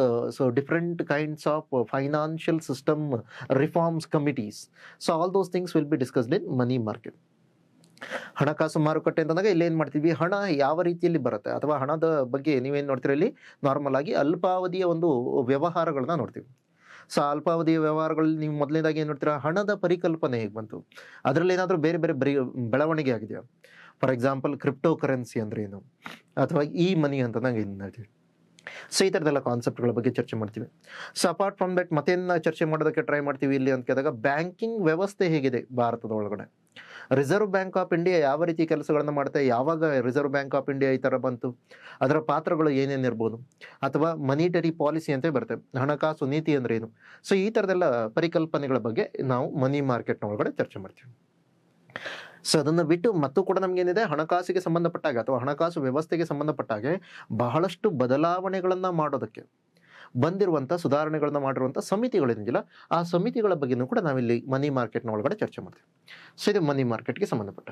different kinds of financial system reforms committees. All those things will be discussed in money market. ಹಣಕಾಸು ಮಾರುಕಟ್ಟೆ ಅಂತಂದಾಗ ಇಲ್ಲಿ ಏನು ಮಾಡ್ತೀವಿ, ಹಣ ಯಾವ ರೀತಿಯಲ್ಲಿ ಬರುತ್ತೆ, ಅಥವಾ ಹಣದ ಬಗ್ಗೆ ನೀವೇನು ನೋಡ್ತೀರಾ, ಇಲ್ಲಿ ನಾರ್ಮಲ್ ಆಗಿ ಅಲ್ಪಾವಧಿಯ ಒಂದು ವ್ಯವಹಾರಗಳನ್ನ ನೋಡ್ತೀವಿ. ಅಲ್ಪಾವಧಿಯ ವ್ಯವಹಾರಗಳಲ್ಲಿ ನೀವು ಮೊದಲನೇದಾಗಿ ಏನು ನೋಡ್ತೀರಾ, ಹಣದ ಪರಿಕಲ್ಪನೆ ಹೇಗೆ ಬಂತು, ಅದರಲ್ಲಿ ಏನಾದರೂ ಬೇರೆ ಬೇರೆ ಬೆಳವಣಿಗೆ ಆಗಿದೆಯಾ. ಫಾರ್ ಎಕ್ಸಾಂಪಲ್, ಕ್ರಿಪ್ಟೋ ಕರೆನ್ಸಿ ಅಂದ್ರೆ ಏನು, ಅಥವಾ ಈ ಮನಿ ಅಂತ ನಂಗೆ ಏನು ಹೇಳ್ತೀವಿ. ಈ ಥರದೆಲ್ಲ ಕಾನ್ಸೆಪ್ಟ್ಗಳ ಬಗ್ಗೆ ಚರ್ಚೆ ಮಾಡ್ತೀವಿ. ಅಪಾರ್ಟ್ ಫ್ರಮ್ ದಟ್ ಮತ್ತೇನು ಚರ್ಚೆ ಮಾಡೋದಕ್ಕೆ ಟ್ರೈ ಮಾಡ್ತೀವಿ ಇಲ್ಲಿ ಅಂತ ಕೇಳಿದಾಗ, ಬ್ಯಾಂಕಿಂಗ್ ವ್ಯವಸ್ಥೆ ಹೇಗಿದೆ ಭಾರತದ ಒಳಗಡೆ, ರಿಸರ್ವ್ ಬ್ಯಾಂಕ್ ಆಫ್ ಇಂಡಿಯಾ ಯಾವ ರೀತಿ ಕೆಲಸಗಳನ್ನು ಮಾಡುತ್ತೆ, ಯಾವಾಗ ರಿಸರ್ವ್ ಬ್ಯಾಂಕ್ ಆಫ್ ಇಂಡಿಯಾ ಈ ಥರ ಬಂತು, ಅದರ ಪಾತ್ರಗಳು ಏನೇನಿರ್ಬೋದು, ಅಥವಾ ಮನಿಟರಿ ಪಾಲಿಸಿ ಅಂತ ಬರುತ್ತೆ, ಹಣಕಾಸು ನೀತಿ ಅಂದ್ರೆ ಏನು. ಈ ಥರದೆಲ್ಲ ಪರಿಕಲ್ಪನೆಗಳ ಬಗ್ಗೆ ನಾವು ಮನಿ ಮಾರ್ಕೆಟ್ನ ಒಳಗಡೆ ಚರ್ಚೆ ಮಾಡ್ತೀವಿ. ಅದನ್ನು ಬಿಟ್ಟು ಮತ್ತು ಕೂಡ ನಮಗೇನಿದೆ, ಹಣಕಾಸಿಗೆ ಸಂಬಂಧಪಟ್ಟಾಗ ಅಥವಾ ಹಣಕಾಸು ವ್ಯವಸ್ಥೆಗೆ ಸಂಬಂಧಪಟ್ಟಾಗೆ ಬಹಳಷ್ಟು ಬದಲಾವಣೆಗಳನ್ನು ಮಾಡೋದಕ್ಕೆ ಬಂದಿರುವಂಥ, ಸುಧಾರಣೆಗಳನ್ನ ಮಾಡಿರುವಂಥ ಸಮಿತಿಗಳೇನಿಲ್ಲ, ಆ ಸಮಿತಿಗಳ ಬಗ್ಗೆನೂ ಕೂಡ ನಾವಿಲ್ಲಿ ಮನಿ ಮಾರ್ಕೆಟ್ನ ಒಳಗಡೆ ಚರ್ಚೆ ಮಾಡ್ತೀವಿ. ಇದು ಮನಿ ಮಾರ್ಕೆಟ್ಗೆ ಸಂಬಂಧಪಟ್ಟ.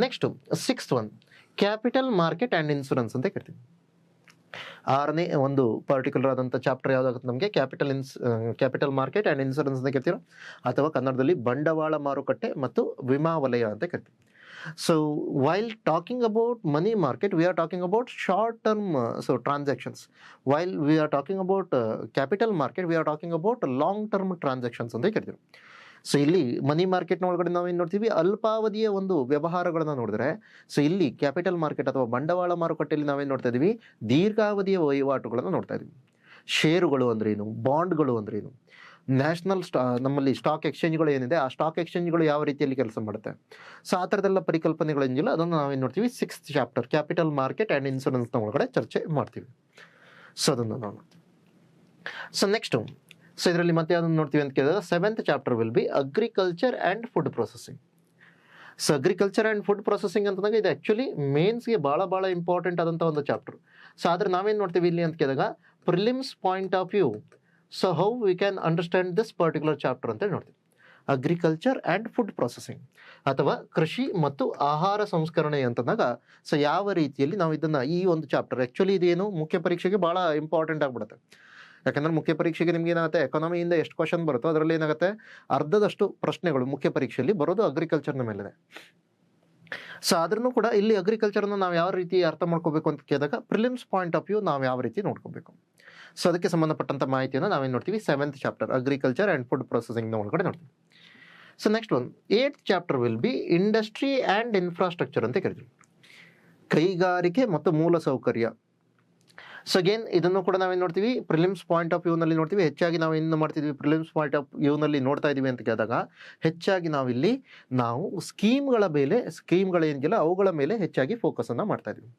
Next 6th one, capital market and insurance ಅಂತ ಕರಿತೀವಿ. 6ನೇ ಒಂದು ಪರ್ಟಿಕ್ಯುಲರ್ ಆದಂಥ ಚಾಪ್ಟರ್ ಯಾವುದಾಗುತ್ತೆ ನಮಗೆ, ಕ್ಯಾಪಿಟಲ್ ಮಾರ್ಕೆಟ್ ಆ್ಯಂಡ್ ಇನ್ಶೂರೆನ್ಸ್ ಅಂತ ಕರಿತೀವಿ, ಅಥವಾ ಕನ್ನಡದಲ್ಲಿ ಬಂಡವಾಳ ಮಾರುಕಟ್ಟೆ ಮತ್ತು ವಿಮಾ ವಲಯ ಅಂತ ಕರಿತೀವಿ. While talking about money market, we are talking about short term transactions. While we are talking about capital market, we are talking about long term transactions ಅಂತ ಕರಿತೀವಿ. ಇಲ್ಲಿ ಮನಿ ಮಾರ್ಕೆಟ್ನ ಒಳಗಡೆ ನಾವೇನು ನೋಡ್ತೀವಿ, ಅಲ್ಪಾವಧಿಯ ಒಂದು ವ್ಯವಹಾರಗಳನ್ನ ನೋಡಿದ್ರೆ, ಇಲ್ಲಿ ಕ್ಯಾಪಿಟಲ್ ಮಾರ್ಕೆಟ್ ಅಥವಾ ಬಂಡವಾಳ ಮಾರುಕಟ್ಟೆಯಲ್ಲಿ ನಾವೇನು ನೋಡ್ತಾ ಇದೀವಿ, ದೀರ್ಘಾವಧಿಯ ವಹಿವಾಟುಗಳನ್ನು ನೋಡ್ತಾ ಇದೀವಿ. ಷೇರುಗಳು ಅಂದ್ರೇನು, ಬಾಂಡ್ಗಳು ಅಂದ್ರೇನು, ನ್ಯಾಷನಲ್ ನಮ್ಮಲ್ಲಿ ಸ್ಟಾಕ್ ಎಕ್ಸ್ಚೇಂಜ್ಗಳು ಏನಿದೆ ಆ ಸ್ಟಾಕ್ ಎಕ್ಸ್ಚೇಂಜ್ಗಳು ಯಾವ ರೀತಿಯಲ್ಲಿ ಕೆಲಸ ಮಾಡುತ್ತೆ. ಸೊ ಆ ಥರದ್ದೆಲ್ಲ ಪರಿಕಲ್ಪನೆಗಳೇನಿಲ್ಲ ಅದನ್ನು ನಾವೇನು ನೋಡ್ತೀವಿ 6th chapter capital market and ಇನ್ಶೂರೆನ್ಸ್ನ ಒಳಗಡೆ ಚರ್ಚೆ ಮಾಡ್ತೀವಿ. ಸೊ ಅದನ್ನು ನಾವು ಸೊ ನೆಕ್ಸ್ಟು ಸೊ ಇದರಲ್ಲಿ ಮತ್ತೆ ಅದನ್ನು ನೋಡ್ತೀವಿ ಅಂತ ಕೇಳಿದಾಗ 7th chapter will B agriculture and food processing. So agriculture and food processing ಅಂತಂದಾಗ ಇದು ಆ್ಯಕ್ಚುಲಿ ಮೇನ್ಸ್ಗೆ ಭಾಳ ಇಂಪಾರ್ಟೆಂಟ್ ಆದಂಥ ಒಂದು ಚಾಪ್ಟರ್. ಸೊ ಆದರೆ ನಾವೇನು ನೋಡ್ತೀವಿ ಇಲ್ಲಿ ಅಂತ ಕೇಳಿದಾಗ prelims point of view so how we can understand this particular chapter ಅಂತೇಳಿ ನೋಡ್ತೀವಿ. ಅಗ್ರಿಕಲ್ಚರ್ ಆ್ಯಂಡ್ ಫುಡ್ ಪ್ರೊಸೆಸಿಂಗ್ ಅಥವಾ ಕೃಷಿ ಮತ್ತು ಆಹಾರ ಸಂಸ್ಕರಣೆ ಅಂತಂದಾಗ ಸೊ ಯಾವ ರೀತಿಯಲ್ಲಿ ನಾವು ಇದನ್ನು ಈ ಒಂದು ಚಾಪ್ಟರ್ ಆ್ಯಕ್ಚುಲಿ ಇದೇನು ಮುಖ್ಯ ಪರೀಕ್ಷೆಗೆ ಭಾಳ ಇಂಪಾರ್ಟೆಂಟ್ ಆಗಿಬಿಡುತ್ತೆ. ಯಾಕಂದರೆ ಮುಖ್ಯ ಪರೀಕ್ಷೆಗೆ ನಿಮ್ಗೆ ಏನಾಗುತ್ತೆ ಎಕಾನಮಿಯಿಂದ ಎಷ್ಟು ಕ್ವಶನ್ ಬರುತ್ತೋ ಅದರಲ್ಲಿ ಏನಾಗುತ್ತೆ ಅರ್ಧದಷ್ಟು ಪ್ರಶ್ನೆಗಳು ಮುಖ್ಯ ಪರೀಕ್ಷೆಯಲ್ಲಿ ಬರೋದು ಅಗ್ರಿಕಲ್ಚರ್ನ ಮೇಲಿದೆ. ಸೊ ಆದ್ರೂ ಕೂಡ ಇಲ್ಲಿ ಅಗ್ರಿಕಲ್ಚರ್ನ ನಾವು ಯಾವ ರೀತಿ ಅರ್ಥ ಮಾಡ್ಕೋಬೇಕು ಅಂತ ಕೇಳಿದಾಗ ಪ್ರಿಲಿಮ್ಸ್ ಪಾಯಿಂಟ್ ಆಫ್ ವ್ಯೂ ನಾವು ಯಾವ ರೀತಿ ನೋಡ್ಕೋಬೇಕು. ಸೊ ಅದಕ್ಕೆ ಸಂಬಂಧಪಟ್ಟಂಥ ಮಾಹಿತಿಯನ್ನು ನಾವೇನು ನೋಡ್ತೀವಿ 7th chapter agriculture and food ಪ್ರೊಸೆಸಿಂಗ್ನ ಒಳಗಡೆ ನೋಡ್ತೀವಿ. So next one 8th chapter will be industry and infrastructure ಅಂತ ಕರಿತೀವಿ. ಕೈಗಾರಿಕೆ ಮತ್ತು ಮೂಲಸೌಕರ್ಯ. ಸೊ ಅಗೇನ್ ಇದನ್ನು ಕೂಡ ನಾವೇನು ನೋಡ್ತೀವಿ ಪ್ರಿಲಿಮ್ಸ್ ಪಾಯಿಂಟ್ ಆಫ್ ವ್ಯೂನಲ್ಲಿ ನೋಡ್ತೀವಿ. ಹೆಚ್ಚಾಗಿ ನಾವು ಏನು ಮಾಡ್ತಿದ್ವಿ ಪ್ರಿಲಿಮ್ಸ್ ಪಾಯಿಂಟ್ ಆಫ್ ವ್ಯೂನಲ್ಲಿ ನೋಡ್ತಾ ಇದ್ದೀವಿ ಅಂತ ಕೇಳಿದಾಗ ಹೆಚ್ಚಾಗಿ ನಾವು ಸ್ಕೀಮ್ಗಳೇನಿಲ್ಲ ಅವುಗಳ ಮೇಲೆ ಹೆಚ್ಚಾಗಿ ಫೋಕಸನ್ನು ಮಾಡ್ತಾ ಇದ್ವಿ.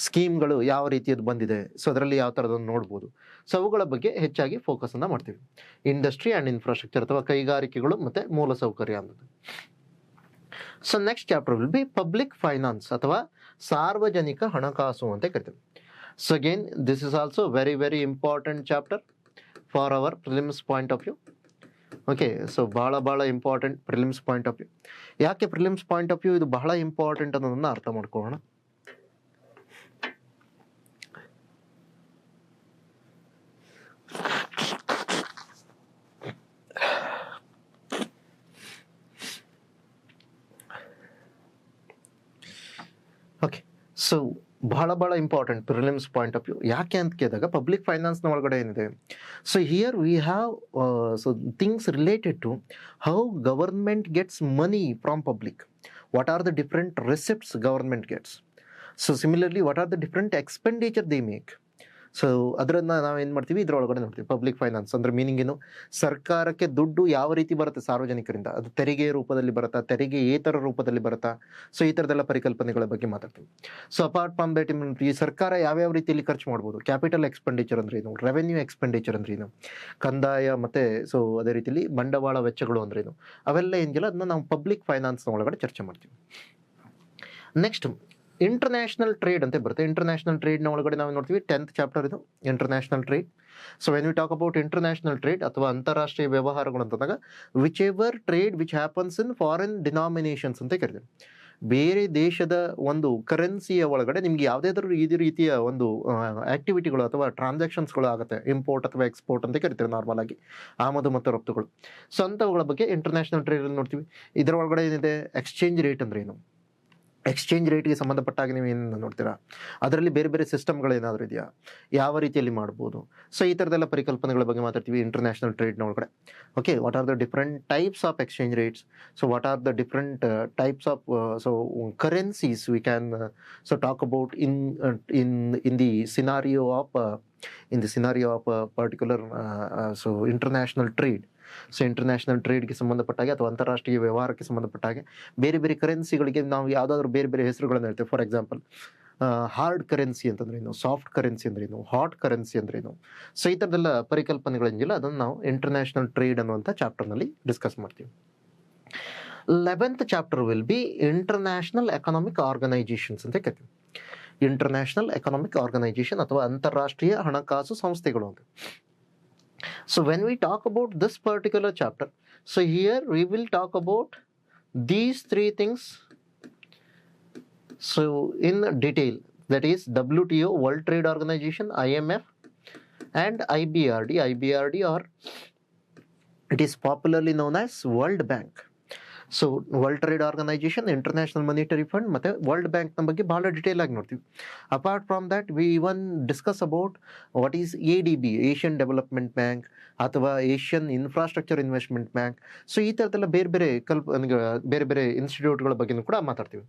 ಸ್ಕೀಮ್ಗಳು ಯಾವ ರೀತಿಯದ್ದು ಬಂದಿದೆ ಸೊ ಅದರಲ್ಲಿ ಯಾವ ಥರದನ್ನು ನೋಡ್ಬೋದು. ಸೊ ಅವುಗಳ ಬಗ್ಗೆ ಹೆಚ್ಚಾಗಿ ಫೋಕಸನ್ನು ಮಾಡ್ತೀವಿ. ಇಂಡಸ್ಟ್ರಿ ಆ್ಯಂಡ್ ಇನ್ಫ್ರಾಸ್ಟ್ರಕ್ಚರ್ ಅಥವಾ ಕೈಗಾರಿಕೆಗಳು ಮತ್ತು ಮೂಲಸೌಕರ್ಯ ಅನ್ನೋದು. So next chapter will B public finance ಅಥವಾ ಸಾರ್ವಜನಿಕ ಹಣಕಾಸು ಅಂತ ಕರಿತೀವಿ. So again, this is also very important chapter for our prelims point of view. Okay, so ಭಾಳ important prelims point of view. ಯಾಕೆ ಪ್ರಿಲಿಮ್ಸ್ ಪಾಯಿಂಟ್ ಆಫ್ ವ್ಯೂ ಇದು ಬಹಳ ಇಂಪಾರ್ಟೆಂಟ್ ಅನ್ನೋದನ್ನು ಅರ್ಥ ಮಾಡ್ಕೊಳ್ಳೋಣ. ಓಕೆ, ಸೊ ಭಾಳ important prelims point of view. ಯಾಕೆ ಅಂತ ಕೇಳಿದಾಗ ಪಬ್ಲಿಕ್ ಫೈನಾನ್ಸ್ನ ಒಳಗಡೆ ಏನಿದೆ so here we have so things related to how government gets money from public, what are the different receipts government gets. So similarly what are the different expenditure they make. So ಅದನ್ನು ನಾವೇನು ಮಾಡ್ತೀವಿ ಇದರೊಳಗಡೆ ನೋಡ್ತೀವಿ. ಪಬ್ಲಿಕ್ ಫೈನಾನ್ಸ್ ಅಂದರೆ ಮೀನಿಂಗ್ ಏನು, ಸರ್ಕಾರಕ್ಕೆ ದುಡ್ಡು ಯಾವ ರೀತಿ ಬರುತ್ತೆ ಸಾರ್ವಜನಿಕರಿಂದ, ಅದು ತೆರಿಗೆ ರೂಪದಲ್ಲಿ ಬರುತ್ತಾ, ತೆರಿಗೆಯೇತರ ರೂಪದಲ್ಲಿ ಬರುತ್ತಾ. ಸೊ ಈ ಥರದೆಲ್ಲ ಪರಿಕಲ್ಪನೆಗಳ ಬಗ್ಗೆ ಮಾತಾಡ್ತೀವಿ. ಸೊ ಅಪಾರ್ಟ್ ಫ್ರಮ್ ದಟ್ ಈ ಸರ್ಕಾರ ಯಾವ್ಯಾವ ರೀತಿಯಲ್ಲಿ ಖರ್ಚು ಮಾಡ್ಬೋದು, ಕ್ಯಾಪಿಟಲ್ ಎಕ್ಸ್ಪೆಂಡಿಚರ್ ಅಂದ್ರೆ ಏನು, ರೆವೆನ್ಯೂ ಎಕ್ಸ್ಪೆಂಡಿಚರ್ ಅಂದ್ರೆ ಏನು, ಕಂದಾಯ ಮತ್ತು ಸೊ ಅದೇ ರೀತಿಯಲ್ಲಿ ಬಂಡವಾಳ ವೆಚ್ಚಗಳು ಅಂದ್ರೆ ಏನು, ಅವೆಲ್ಲ ಏನಿಲ್ಲ ಅದನ್ನ ನಾವು ಪಬ್ಲಿಕ್ ಫೈನಾನ್ಸ್ನ ಒಳಗಡೆ ಚರ್ಚೆ ಮಾಡ್ತೀವಿ. ನೆಕ್ಸ್ಟ್ ಇಂಟರ್ನ್ಯಾಷನಲ್ ಟ್ರೇಡ್ ಅಂತ ಬರುತ್ತೆ. ಇಂಟರ್ನ್ಯಾಷನಲ್ ಟ್ರೇಡ್ನ ಒಳಗಡೆ ನಾವು ನೋಡ್ತೀವಿ 10th ಚಾಪ್ಟರ್ ಇದು international trade. So when we talk about international trade ಅಥವಾ ಅಂತಾರಾಷ್ಟ್ರೀಯ ವ್ಯವಹಾರಗಳು ಅಂತಂದಾಗ which ever trade which happens in foreign denominations ಅಂತ ಕರಿತೀವಿ. ಬೇರೆ ದೇಶದ ಒಂದು ಕರೆನ್ಸಿಯ ಒಳಗಡೆ ನಿಮ್ಗೆ ಯಾವುದಾದ್ರೂ ಈ ರೀತಿಯ ಒಂದು ಆಕ್ಟಿವಿಟಿಗಳು ಅಥವಾ ಟ್ರಾನ್ಸಾಕ್ಷನ್ಸ್ಗಳು ಆಗುತ್ತೆ, ಇಂಪೋರ್ಟ್ ಅಥವಾ ಎಕ್ಸ್ಪೋರ್ಟ್ ಅಂತ ಕರಿತೀವಿ ನಾರ್ಮಲ್ ಆಗಿ, ಆಮದು ಮತ್ತು ರಫ್ತುಗಳು. ಸೊ ಅಂಥವುಗಳ ಬಗ್ಗೆ ಇಂಟರ್ನ್ಯಾಷನಲ್ ಟ್ರೇಡಲ್ಲಿ ನೋಡ್ತೀವಿ. ಇದರ ಒಳಗಡೆ ಏನಿದೆ ಎಕ್ಸ್ಚೇಂಜ್ ರೇಟ್ ಅಂದ್ರೆ ಏನು, ಎಕ್ಸ್ಚೇಂಜ್ ರೇಟ್ಗೆ ಸಂಬಂಧಪಟ್ಟಾಗ ನೀವು ಏನು ನೋಡ್ತೀರಾ, ಅದರಲ್ಲಿ ಬೇರೆ ಸಿಸ್ಟಮ್ಗಳೇನಾದರೂ ಇದೆಯಾ, ಯಾವ ರೀತಿಯಲ್ಲಿ ಮಾಡ್ಬೋದು. ಸೊ ಈ ಥರದೆಲ್ಲ ಪರಿಕಲ್ಪನೆಗಳ ಬಗ್ಗೆ ಮಾತಾಡ್ತೀವಿ ಇಂಟರ್ನ್ಯಾಷನಲ್ ಟ್ರೇಡ್ನ ಒಳಗಡೆ. Okay, what are the different types of exchange rates, so what are the different types of so currencies we can so talk about in the scenario of particular so international trade. So international ಟ್ರೇಡ್ಗೆ ಸಂಬಂಧಪಟ್ಟಾಗೆ ಅಥವಾ ಅಂತಾರಾಷ್ಟ್ರೀಯ ವ್ಯವಹಾರಕ್ಕೆ ಸಂಬಂಧಪಟ್ಟಾಗೆ ಬೇರೆ ಕರೆನ್ಸಿಗಳಿಗೆ ನಾವು ಯಾವುದಾದ್ರೂ ಬೇರೆ ಹೆಸರುಗಳನ್ನು ಹೇಳ್ತೇವೆ. ಫಾರ್ ಎಕ್ಸಾಂಪಲ್ ಹಾರ್ಡ್ ಕರೆನ್ಸಿ ಅಂತಂದ್ರೆ ಏನು, ಸಾಫ್ಟ್ ಕರೆನ್ಸಿ ಅಂದ್ರೆ ಏನು, ಹಾಟ್ ಕರೆನ್ಸಿ ಅಂದ್ರೆ ಏನು. ಸೊ ಈ ಥರದೆಲ್ಲ ಪರಿಕಲ್ಪನೆಗಳೇನಿಲ್ಲ ಅದನ್ನು ನಾವು ಇಂಟರ್ನ್ಯಾಷನಲ್ ಟ್ರೇಡ್ ಅನ್ನುವಂಥ ಚಾಪ್ಟರ್ನಲ್ಲಿ ಡಿಸ್ಕಸ್ ಮಾಡ್ತೀವಿ. 11th chapter will B international economic organisations ಅಂತ ಕರಿತೀವಿ. ಇಂಟರ್ನ್ಯಾಷನಲ್ ಎಕನಾಮಿಕ್ ಆರ್ಗನೈಜೇಷನ್ ಅಥವಾ ಅಂತಾರಾಷ್ಟ್ರೀಯ ಹಣಕಾಸು ಸಂಸ್ಥೆಗಳು ಅಂತ. So when we talk about this particular chapter, so here we will talk about these three things so in detail, that is WTO, World Trade Organization, IMF and IBRD, or it is popularly known as World Bank. So World Trade Organization, International Monetary Fund ಮತ್ತು ವರ್ಲ್ಡ್ ಬ್ಯಾಂಕ್ನ ಬಗ್ಗೆ ಭಾಳ ಡಿಟೇಲ್ ಆಗಿ ನೋಡ್ತೀವಿ. Apart from that we even discuss about what is ADB, Asian Development Bank ಅಥವಾ Asian Infrastructure Investment Bank. So ಈ ಥರದ್ದೆಲ್ಲ ಬೇರೆ ಇನ್ಸ್ಟಿಟ್ಯೂಟ್ಗಳ ಬಗ್ಗೆನೂ ಕೂಡ ಮಾತಾಡ್ತೀವಿ.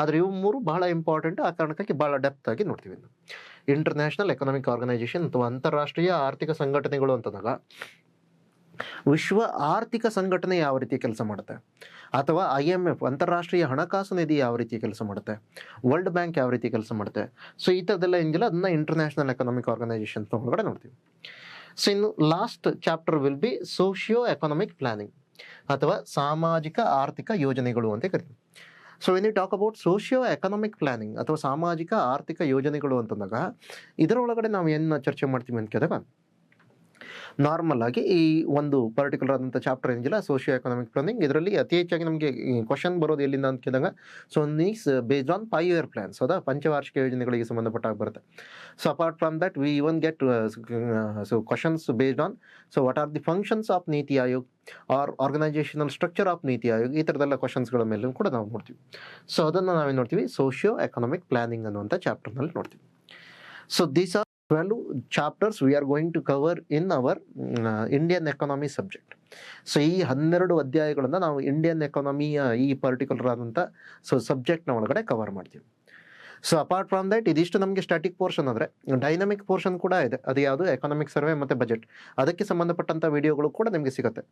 ಆದರೆ ಇವು ಮೂರು ಬಹಳ ಇಂಪಾರ್ಟೆಂಟ್, ಆ ಕಾರಣಕ್ಕಾಗಿ ಭಾಳ ಡೆಪ್ತ್ ಆಗಿ ನೋಡ್ತೀವಿ. ಇಂಟರ್ನ್ಯಾಷನಲ್ ಎಕನಾಮಿಕ್ ಆರ್ಗನೈಜೇಷನ್ ಅಥವಾ ಅಂತಾರಾಷ್ಟ್ರೀಯ ಆರ್ಥಿಕ ಸಂಘಟನೆಗಳು ಅಂತಂದಾಗ ವಿಶ್ವ ಆರ್ಥಿಕ ಸಂಘಟನೆ ಯಾವ ರೀತಿ ಕೆಲಸ ಮಾಡುತ್ತೆ, ಅಥವಾ IMF ಅಂತಾರಾಷ್ಟ್ರೀಯ ಹಣಕಾಸು ನಿಧಿ ಯಾವ ರೀತಿ ಕೆಲಸ ಮಾಡುತ್ತೆ, ವರ್ಲ್ಡ್ ಬ್ಯಾಂಕ್ ಯಾವ ರೀತಿ ಕೆಲಸ ಮಾಡುತ್ತೆ. ಸೊ ಈ ಥರದ್ದೆಲ್ಲ ಏನಿಲ್ಲ ಅದನ್ನ ಇಂಟರ್ನ್ಯಾಷನಲ್ ಎಕನಾಮಿಕ್ ಆರ್ಗನೈಸೇಷನ್ ಒಳಗಡೆ ನೋಡ್ತೀವಿ. ಸೊ ಇನ್ನು last chapter will be socio economic planning ಅಥವಾ ಸಾಮಾಜಿಕ ಆರ್ಥಿಕ ಯೋಜನೆಗಳು ಅಂತ ಕರಿತೀವಿ. So when you talk about socio economic planning ಅಥವಾ ಸಾಮಾಜಿಕ ಆರ್ಥಿಕ ಯೋಜನೆಗಳು ಅಂತಂದಾಗ ಇದರೊಳಗಡೆ ನಾವು ಏನು ಚರ್ಚೆ ಮಾಡ್ತೀವಿ ಅಂತ ಕೇಳಿದಾಗ, ನಾರ್ಮಲ್ ಆಗಿ ಈ ಒಂದು ಪರ್ಟಿಕ್ಯುಲರ್ ಆದಂಥ ಚಾಪ್ಟರ್ ಏನಿಲ್ಲ ಸೋಷಿಯೋ ಎಕನಾಮಿಕ್ ಪ್ಲಾನಿಂಗ್, ಇದರಲ್ಲಿ ಅತಿ ಹೆಚ್ಚಾಗಿ ನಮಗೆ ಕ್ವಶನ್ ಬರೋದು ಎಲ್ಲಿಂದ ಅಂತ ಕೇಳಿದಾಗ, so needs based on 5 year plans, ಹೌದಾ, ಪಂಚವಾರ್ಷಿಕ ಯೋಜನೆಗಳಿಗೆ ಸಂಬಂಧಪಟ್ಟಾಗ ಬರುತ್ತೆ. So apart from that we even get so questions based on so what are the functions of NITI Aayog or organisational structure of NITI Aayog, ಈ ಥರದ್ದೆಲ್ಲ ಕ್ವಶನ್ಸ್ಗಳ ಮೇಲೂ ಕೂಡ ನಾವು ನೋಡ್ತೀವಿ. ಸೊ ಅದನ್ನು ನಾವೇನು ನೋಡ್ತೀವಿ, ಸೋಷಿಯೋ ಎಕನಾಮಿಕ್ ಪ್ಲಾನಿಂಗ್ ಅನ್ನುವಂಥ ಚಾಪ್ಟರ್ನಲ್ಲಿ ನೋಡ್ತೀವಿ. So these are 12 chapters we are going to cover in our Indian Economy subject. So ಈ 12 ಅಧ್ಯಾಯಗಳನ್ನು ನಾವು ಇಂಡಿಯನ್ ಎಕಾನಮಿಯ ಈ ಪರ್ಟಿಕ್ಯುಲರ್ ಆದಂಥ ಸೊ ಸಬ್ಜೆಕ್ಟ್ನ ಒಳಗಡೆ ಕವರ್ ಮಾಡ್ತೀವಿ. ಸೊ ಅಪಾರ್ಟ್ ಫ್ರಮ್ ದಟ್ ಇದಿಷ್ಟು ನಮಗೆ ಸ್ಟ್ಯಾಟಿಕ್ ಪೋರ್ಷನ್ ಅಂದರೆ ಡೈನಮಿಕ್ ಪೋರ್ಷನ್ ಕೂಡ ಇದೆ. ಅದು ಯಾವುದು, ಎಕನಾಮಿಕ್ ಸರ್ವೆ ಮತ್ತು ಬಜೆಟ್. ಅದಕ್ಕೆ ಸಂಬಂಧಪಟ್ಟಂಥ ವಿಡಿಯೋಗಳು ಕೂಡ ನಿಮಗೆ ಸಿಗುತ್ತೆ.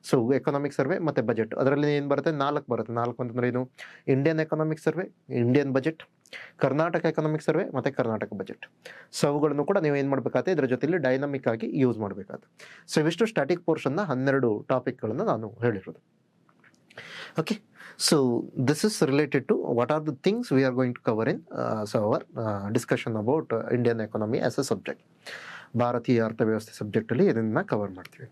ಸೊ ಎಕನಾಮಿಕ್ ಸರ್ವೆ ಮತ್ತು ಬಜೆಟ್ ಅದರಲ್ಲಿ ಏನು ಬರುತ್ತೆ, 4 ಬರುತ್ತೆ. 4 ಅಂತಂದ್ರೆ ಏನು, Indian economic survey, Indian budget, Karnataka economic survey ಮತ್ತು ಕರ್ನಾಟಕ ಬಜೆಟ್. ಸೊ ಅವುಗಳನ್ನು ಕೂಡ ನೀವು ಏನು ಮಾಡಬೇಕಾಗುತ್ತೆ, ಇದರ ಜೊತೆಲಿ ಡೈನಮಿಕ್ ಆಗಿ ಯೂಸ್ ಮಾಡಬೇಕಾಗುತ್ತೆ. ಸೊ ಇವಿಷ್ಟು ಸ್ಟ್ಯಾಟಿಕ್ ಪೋರ್ಷನ್ನ 12 ಟಾಪಿಕ್ಗಳನ್ನು ನಾನು ಹೇಳಿರೋದು. Okay, so this is related to what are the things we are going to cover in so our discussion about Indian economy as a subject. ಭಾರತೀಯ ಅರ್ಥವ್ಯವಸ್ಥೆ ಸಬ್ಜೆಕ್ಟಲ್ಲಿ ಇದನ್ನು ಕವರ್ ಮಾಡ್ತೀವಿ.